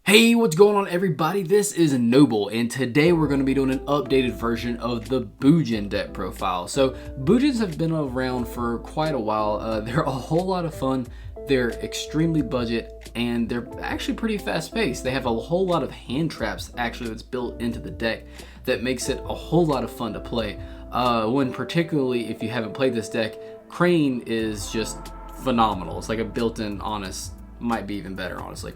Hey, what's going on everybody? This is Noble, and today we're going to be doing an updated version of the Bujin deck profile. So Bujins have been around for quite a while. They're a whole lot of fun. They're extremely budget, and they're actually pretty fast paced. They have a whole lot of hand traps actually that's built into the deck that makes it a whole lot of fun to play. When particularly if you haven't played this deck, Crane is just phenomenal. It's like a built-in honest, might be even better honestly.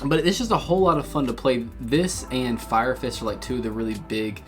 But it's just a whole lot of fun to play. This and Fire Fist are like two of the really big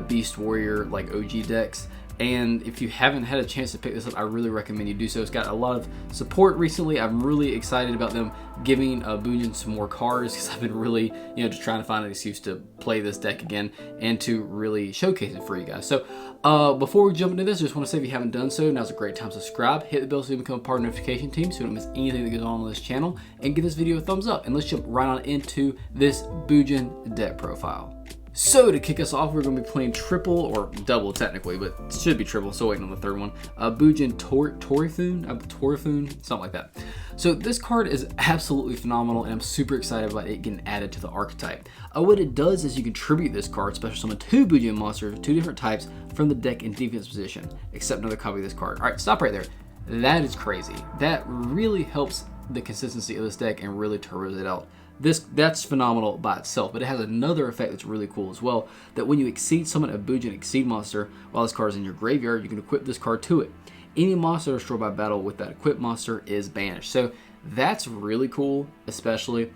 Beast Warrior like OG decks. And if you haven't had a chance to pick this up, I really recommend you do so. It's got a lot of support recently. I'm really excited about them giving Bujin some more cards because I've been really, just trying to find an excuse to play this deck again and to really showcase it for you guys. So before we jump into this, I just want to say if you haven't done so, now's a great time to subscribe, hit the bell so you become a part of the notification team so you don't miss anything that goes on this channel, and give this video a thumbs up. And let's jump right on into this Bujin deck profile. So to kick us off, we're going to be playing triple, or double technically, but it should be triple, so waiting on the third one. Bujin Torifun, something like that. So this card is absolutely phenomenal, and I'm super excited about it getting added to the archetype. What it does is you contribute this card, special summon 2 Bujin monsters, 2 different types, from the deck in defense position. Accept another copy of this card. Alright, stop right there. That is crazy. That really helps the consistency of this deck and really turbos it out. That's phenomenal by itself, but it has another effect that's really cool as well, that when you exceed summon a Bujin Exceed monster while this card is in your graveyard, you can equip this card to it. Any monster destroyed by battle with that equipped monster is banished. So that's really cool, especially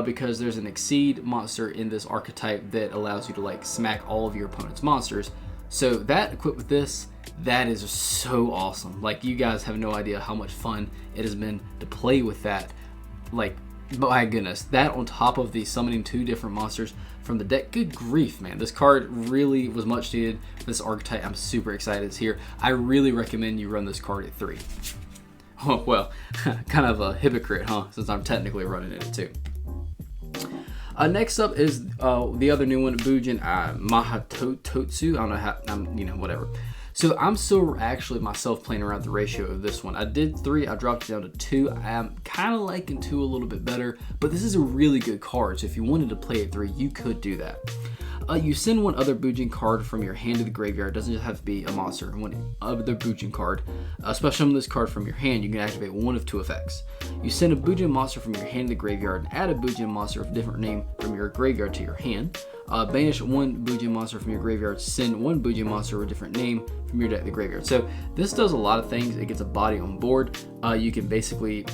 because there's an Exceed monster in this archetype that allows you to like smack all of your opponent's monsters. So that equipped with this, that is so awesome. Like, you guys have no idea how much fun it has been to play with that. Like, my goodness, that on top of the summoning 2 different monsters from the deck. Good grief, man. This card really was much needed for this archetype. I'm super excited it's here. I really recommend you run this card at 3. Oh, well, kind of a hypocrite, huh? Since I'm technically running it at 2. Next up is the other new one, Bujin Mahatotsu. I don't know how, whatever. So I'm still actually myself playing around the ratio of this one. I did 3, I dropped it down to 2. I am kind of liking 2 a little bit better, but this is a really good card. So if you wanted to play at 3, you could do that. You send one other Bujin card from your hand to the graveyard. It doesn't just have to be a monster. One other Bujin card. Special summon this card from your hand. You can activate one of 2 effects. You send a Bujin monster from your hand to the graveyard and add a Bujin monster of a different name from your graveyard to your hand. Banish one Bujin monster from your graveyard. Send one Bujin monster with a different name from your deck to the graveyard. So this does a lot of things. It gets a body on board. You can basically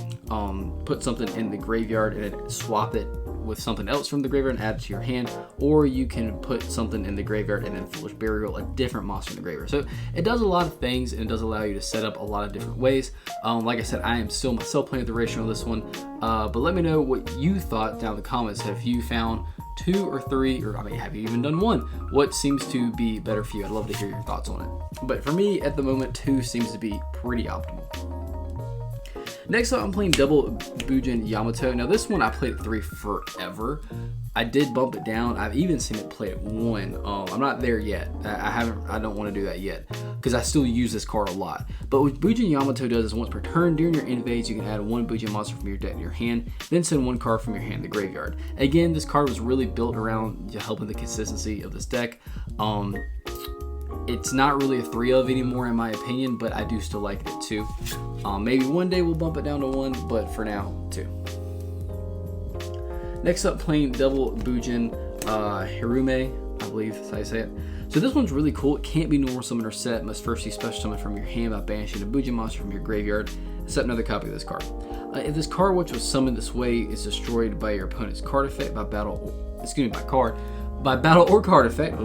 put something in the graveyard and then swap it with something else from the graveyard and add it to your hand, or you can put something in the graveyard and then Foolish Burial a different monster in the graveyard. So it does a lot of things, and it does allow you to set up a lot of different ways. Like I said, I am still myself playing with the ratio on this one, but let me know what you thought down in the comments. Have you found 2 or 3, or have you even done 1? What seems to be better for you? I'd love to hear your thoughts on it. But for me, at the moment, 2 seems to be pretty optimal. Next up, I'm playing double Bujin Yamato. Now this one I played at 3 forever. I did bump it down. I've even seen it play at 1. I'm not there yet. I don't want to do that yet because I still use this card a lot. But what Bujin Yamato does is once per turn during your end phase, you can add 1 Bujin monster from your deck to your hand, then send 1 card from your hand to the graveyard. Again, this card was really built around helping the consistency of this deck. It's not really a 3 of anymore in my opinion, but I do still like it too. Maybe one day we'll bump it down to 1, but for now, 2. Next up, playing double Bujin Hirume, I believe that's how you say it. So this one's really cool. It can't be normal summon or set. Must first use special summon from your hand by banishing a Bujin monster from your graveyard. Set another copy of this card. If this card which was summoned this way is destroyed by your opponent's card effect by battle, by battle or card effect,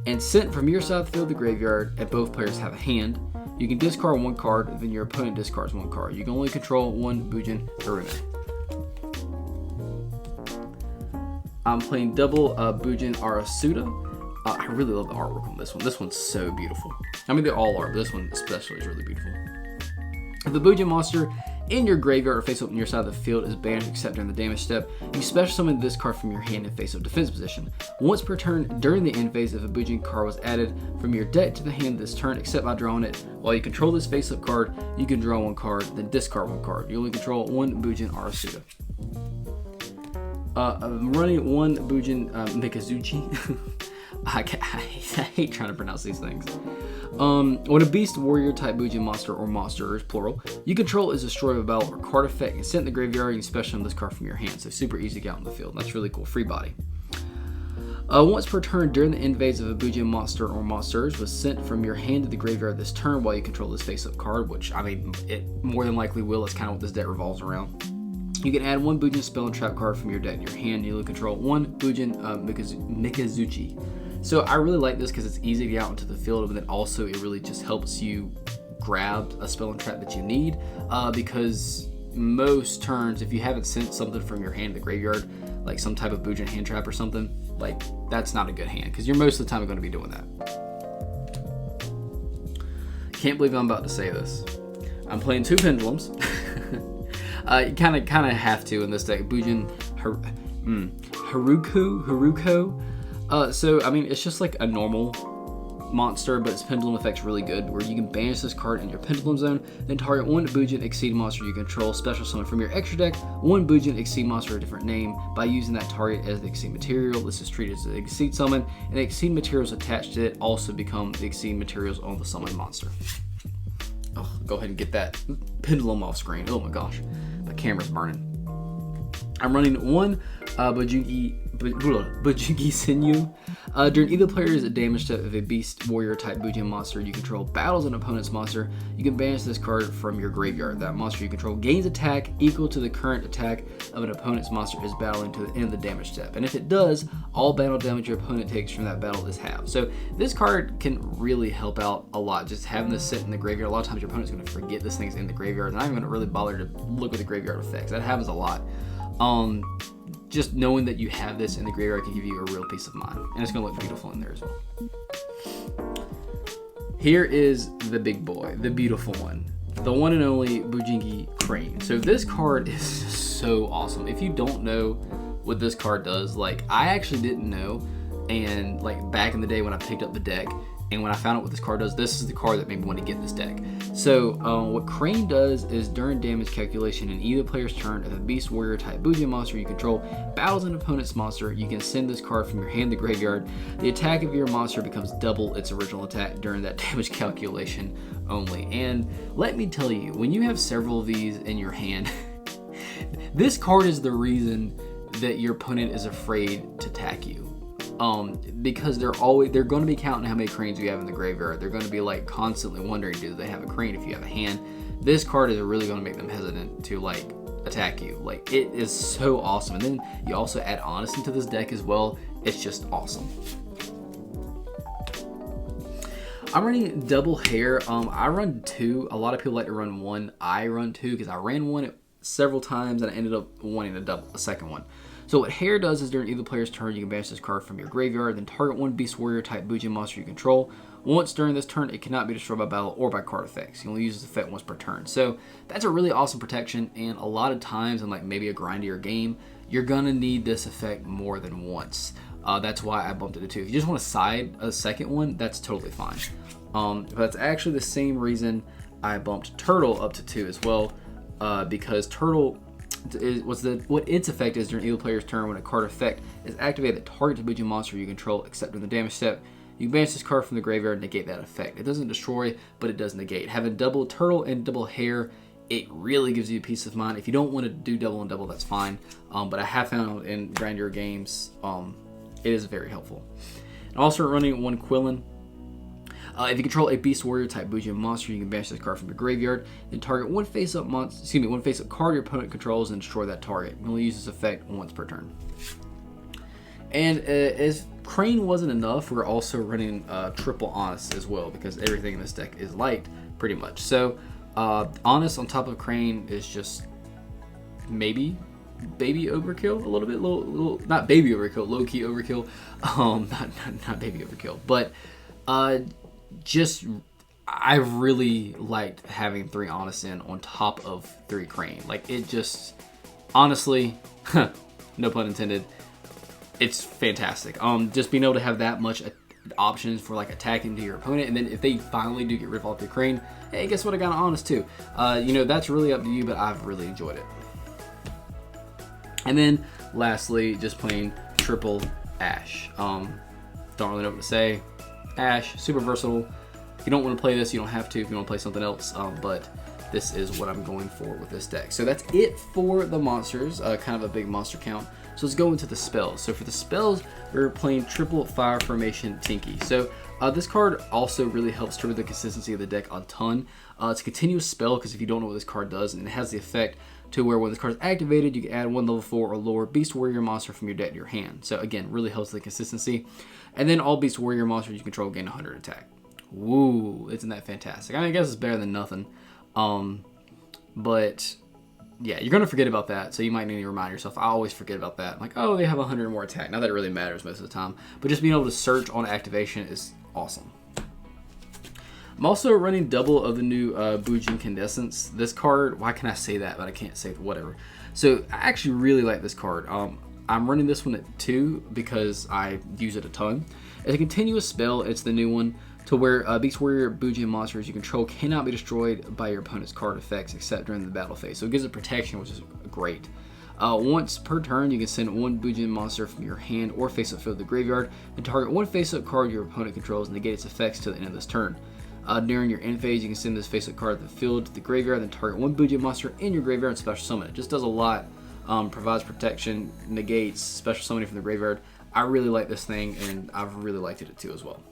and sent from your side of the field to the graveyard, and both players have a hand, you can discard 1 card, then your opponent discards 1 card. You can only control 1 Bujin Hirume. I'm playing double Bujin Arasuda. I really love the artwork on this one. This one's so beautiful. I mean, they all are, but this one especially is really beautiful. If the Bujin monster in your graveyard or face up on your side of the field is banished except during the damage step, you special summon this card from your hand in face up defense position. Once per turn during the end phase, if a Bujin card was added from your deck to the hand this turn except by drawing it, while you control this face up card, you can draw 1 card, then discard 1 card. You only control 1 Bujin Arasuda. I'm running one Bujin Mikazuchi. I hate trying to pronounce these things. When a beast, warrior type Bujin monster or monsters, plural, you control is destroyed by a battle or card effect and sent in the graveyard, you can special summon this card from your hand. So super easy to get out in the field. That's really cool. Free body. Once per turn during the end phase of a Bujin monster or monsters was sent from your hand to the graveyard this turn while you control this face-up card, which, I mean, it more than likely will. That's kind of what this deck revolves around. You can add one Bujin spell and trap card from your deck to your hand. You will control one Bujin Mikazuchi. So I really like this because it's easy to get out into the field, but then also it really just helps you grab a spell and trap that you need. Because most turns, if you haven't sent something from your hand to the graveyard, like some type of Bujin hand trap or something, like that's not a good hand because you're most of the time going to be doing that. Can't believe I'm about to say this. I'm playing two pendulums. You kind of have to in this deck. Bujin Haruko. So I mean, it's just like a normal monster, but its pendulum effect's really good, where you can banish this card in your pendulum zone, then target one Bujin Exceed monster you control, special summon from your extra deck one Bujin Exceed monster, a different name, by using that target as the Exceed material. This is treated as the Exceed summon, and the Exceed materials attached to it also become the Exceed materials on the summon monster. Oh, go ahead and get that pendulum off screen. Oh my gosh, my camera's burning. I'm running one Bujin Senyu. During either player's damage step of a beast warrior type Bujin monster you control battles an opponent's monster, you can banish this card from your graveyard. That monster you control gains attack equal to the current attack of an opponent's monster is battling to the end of the damage step. And if it does, all battle damage your opponent takes from that battle is halved. So this card can really help out a lot. Just having this sit in the graveyard, a lot of times your opponent's going to forget this thing's in the graveyard. And I'm not even going to really bother to look at the graveyard effects. That happens a lot. Just knowing that you have this in the graveyard can give you a real peace of mind, and it's going to look beautiful in there as well. Here is the big boy, the beautiful one, the one and only Bujingi Crane. So this card is so awesome. If you don't know what this card does, like I actually didn't know, and like back in the day when I picked up the deck, and when I found out what this card does, this is the card that made me want to get this deck. So what Crane does is during damage calculation in either player's turn, if a beast warrior type Bujin monster you control battles an opponent's monster, you can send this card from your hand to the graveyard. The attack of your monster becomes double its original attack during that damage calculation only. And let me tell you, when you have several of these in your hand, this card is the reason that your opponent is afraid to attack you. Because they're going to be counting how many cranes you have in the graveyard. They're going to be like constantly wondering, do they have a crane if you have a hand? This card is really going to make them hesitant to like attack you. Like it is so awesome. And then you also add Honest into this deck as well. It's just awesome. I'm running double hair. I run two. A lot of people like to run one. I run two because I ran one several times and I ended up wanting a second one. So what hair does is during either player's turn, you can banish this card from your graveyard, then target one beast warrior type Bujin monster you control. Once during this turn, it cannot be destroyed by battle or by card effects. You only use this effect once per turn. So that's a really awesome protection, and a lot of times in like maybe a grindier game, you're gonna need this effect more than once. That's why I bumped it to two. If you just want to side a second one, that's totally fine. But that's actually the same reason I bumped Turtle up to two as well, because Turtle what its effect is during either player's turn when a card effect is activated that targets a Bujin monster you control except during the damage step. You can banish this card from the graveyard and negate that effect. It doesn't destroy, but it does negate. Having double Turtle and double hair, it really gives you peace of mind. If you don't want to do double and double, that's fine. But I have found in grindier games, it is very helpful. And also running one Quillin. If you control a beast warrior type Bujin monster, you can banish this card from your graveyard, then target one face-up card your opponent controls and destroy that target. You only use this effect once per turn. And as Crane wasn't enough, we're also running triple Honest as well, because everything in this deck is light, pretty much. So Honest on top of Crane is just maybe baby overkill a little bit, little not baby overkill, low key overkill, not baby overkill, but I really liked having 3 Honest in on top of 3 Crane. Like it just, honestly, no pun intended, it's fantastic. Just being able to have that much options for like attacking to your opponent, and then if they finally do get rid of all 3 Crane, hey, guess what? I got an Honest too. That's really up to you, but I've really enjoyed it. And then lastly, just plain triple Ash. Don't really know what to say. Ash, super versatile. If you don't want to play this, you don't have to. If you want to play something else, but this is what I'm going for with this deck. So that's it for the monsters, kind of a big monster count. So let's go into the spells. So for the spells, we're playing triple fire formation Tinky. So this card also really helps turn the consistency of the deck a ton. It's a continuous spell because if you don't know what this card does, and it has the effect to where when this card is activated, you can add one level 4 or lower Beast Warrior monster from your deck to your hand. So again, really helps the consistency. And then all Beast Warrior monsters you control gain 100 attack. Woo, isn't that fantastic? I mean, I guess it's better than nothing. But yeah, you're gonna forget about that, so you might need to remind yourself. I always forget about that. I'm like, oh, they have 100 more attack. Not that it really matters most of the time, but just being able to search on activation is awesome. I'm also running double of the new Bujin Condescence. This card, why can I say that, but I can't say whatever. So I actually really like this card. I'm running this one at 2 because I use it a ton. It's a continuous spell. It's the new one to where Beast Warrior Bujin monsters you control cannot be destroyed by your opponent's card effects except during the battle phase. So it gives it protection, which is great. Once per turn, you can send one Bujin monster from your hand or face-up field to the graveyard and target one face-up card your opponent controls and negate its effects to the end of this turn. During your end phase, you can send this face-up card to the field to the graveyard, then target one Bujin monster in your graveyard and special summon it. Just does a lot. Provides protection, negates, special summoning from the graveyard. I really like this thing, and I've really liked it too as well.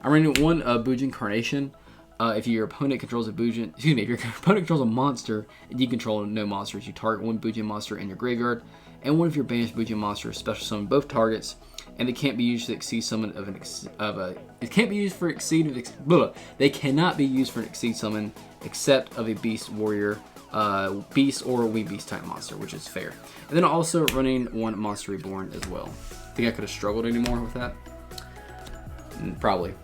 I'm running one Bujin Carnation. If your opponent controls a Bujin, if your opponent controls a monster and you control no monsters, you target one Bujin monster in your graveyard, and one of your banished Bujin monsters special summon both targets, and they can't be used to exceed summon They cannot be used for an exceed summon except of a Beast Warrior, Beast or Wee Beast type monster, which is fair. And then also running one Monster Reborn as well. Think I could have struggled anymore with that? Probably.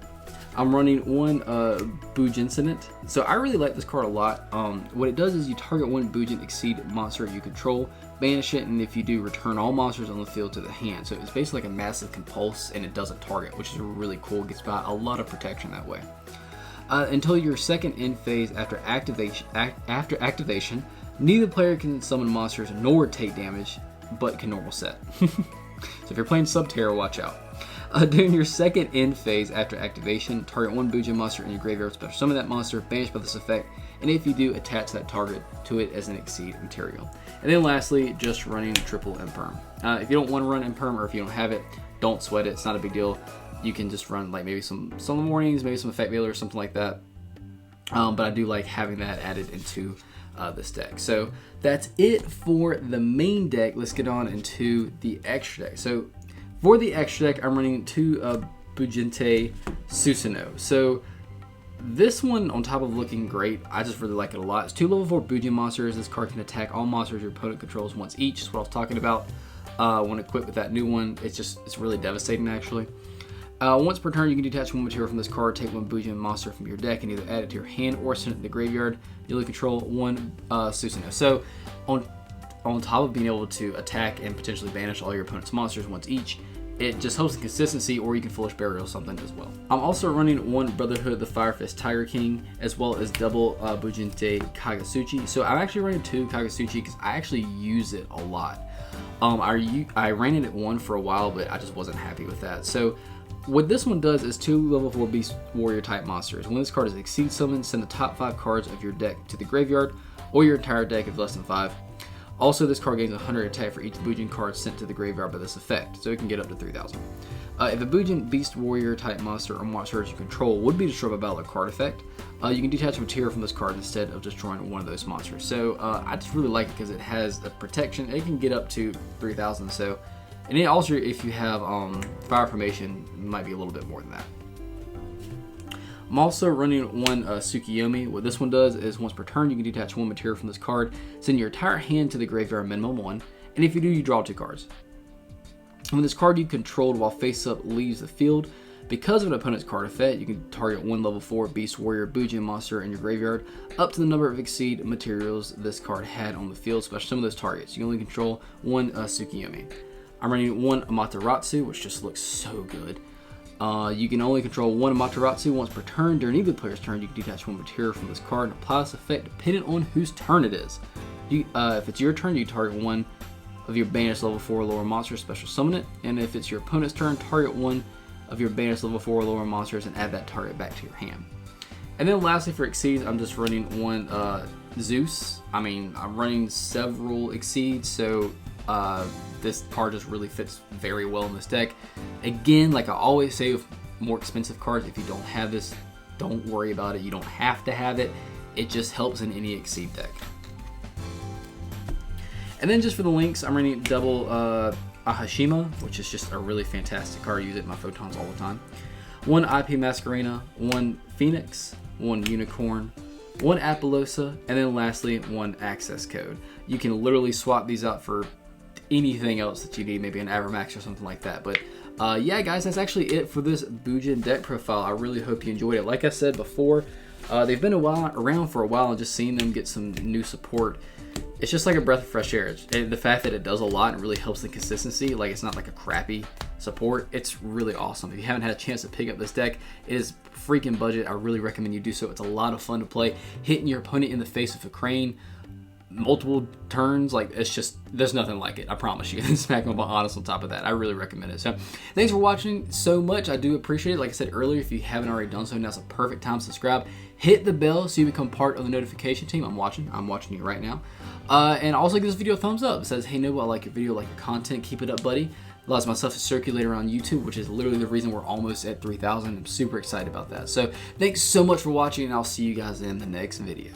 I'm running one Bujin Incident. So I really like this card a lot. What it does is you target one Bujin Exceed monster you control, banish it, and if you do, return all monsters on the field to the hand. So it's basically like a massive compulse, and it doesn't target, which is really cool. It gets by a lot of protection that way. Until your second end phase after activation, neither player can summon monsters nor take damage, but can normal set. So if you're playing Subterra, watch out. During your second end phase after activation, target one Bujin monster in your graveyard, special summon that monster, banished by this effect, and if you do, attach that target to it as an Exceed material. And then lastly, just running triple Imperm. If you don't want to run Imperm, or if you don't have it, don't sweat it. It's not a big deal. You can just run like maybe some warnings, maybe some effect veiler or something like that. But I do like having that added into this deck. So that's it for the main deck. Let's get on into the extra deck. So for the extra deck, I'm running two Bujinte Susanoo. So this one, on top of looking great, I just really like it a lot. It's two level 4 Bujin monsters. This card can attack all monsters your opponent controls once each. That's what I was talking about. When equipped with that new one, it's really devastating actually. Once per turn, you can detach one material from this card, take one Bujin monster from your deck, and either add it to your hand or send it to the graveyard. You'll control one Susanoo. So on top of being able to attack and potentially banish all your opponent's monsters once each, it just helps the consistency, or you can Foolish Burial something as well. I'm also running one Brotherhood of the Firefist Tiger King, as well as double Bujinte Kagasuchi. So I'm actually running two Kagasuchi because I actually use it a lot. I ran it at 1 for a while, but I just wasn't happy with that. So what this one does is two level 4 Beast Warrior type monsters. When this card is Exceed Summon, send the top 5 cards of your deck to the graveyard, or your entire deck if less than 5. Also, this card gains 100 attack for each Bujin card sent to the graveyard by this effect, so it can get up to 3,000. If a Bujin Beast Warrior type monster or monsters you control would be destroyed by battle or card effect, you can detach a material from this card instead of destroying one of those monsters. So I just really like it because it has a protection. It can get up to 3,000. So, and it also, if you have Fire Formation, it might be a little bit more than that. I'm also running one Tsukiyomi. What this one does is once per turn, you can detach one material from this card, send your entire hand to the graveyard minimum 1, and if you do, you draw 2 cards. When this card you controlled while face up leaves the field, because of an opponent's card effect, you can target one level 4 Beast Warrior Bujin monster in your graveyard up to the number of Exceed materials this card had on the field, special some of those targets. You only control one Tsukiyomi. I'm running one Amaterasu, which just looks so good. You can only control one Amaterasu once per turn. During either player's turn, you can detach one material from this card and apply this effect depending on whose turn it is. If it's your turn, you target one of your Banished level 4 or lower monsters, special summon it. And if it's your opponent's turn, target one of your Banished level 4 or lower monsters and add that target back to your hand. And then lastly for Exceeds, I'm just running one Zeus. I mean, I'm running several Exceeds, so this card just really fits very well in this deck. Again, like I always say with more expensive cards, if you don't have this, don't worry about it. You don't have to have it. It just helps in any Exceed deck. And then just for the links, I'm running double Ahashima, which is just a really fantastic card. I use it in my photons all the time. One IP Masquerena, one Phoenix, one Unicorn, one Apollosa, and then lastly, one Access Code. You can literally swap these out for anything else that you need, maybe an Avermax or something like that. But yeah, guys, that's actually it for this Bujin deck profile. I really hope you enjoyed it. Like I said before, they've been around for a while, and just seeing them get some new support, it's just like a breath of fresh air. And the fact that it does a lot and really helps the consistency, like it's not like a crappy support, it's really awesome. If you haven't had a chance to pick up this deck, it is freaking budget. I really recommend you do so. It's a lot of fun to play. Hitting your opponent in the face with a crane multiple turns, like it's just, there's nothing like it. I promise you. Smack them honest on top of that. I really recommend it. So thanks for watching so much. I do appreciate it. Like I said earlier, if you haven't already done so, now's a perfect time to subscribe. Hit the bell so you become part of the notification team. I'm watching you right now. And also give this video a thumbs up. It says, hey Noble, I like your video, I like your content. Keep it up, buddy. Allows my stuff to circulate around YouTube, which is literally the reason we're almost at 3,000. I'm super excited about that. So thanks so much for watching, and I'll see you guys in the next video.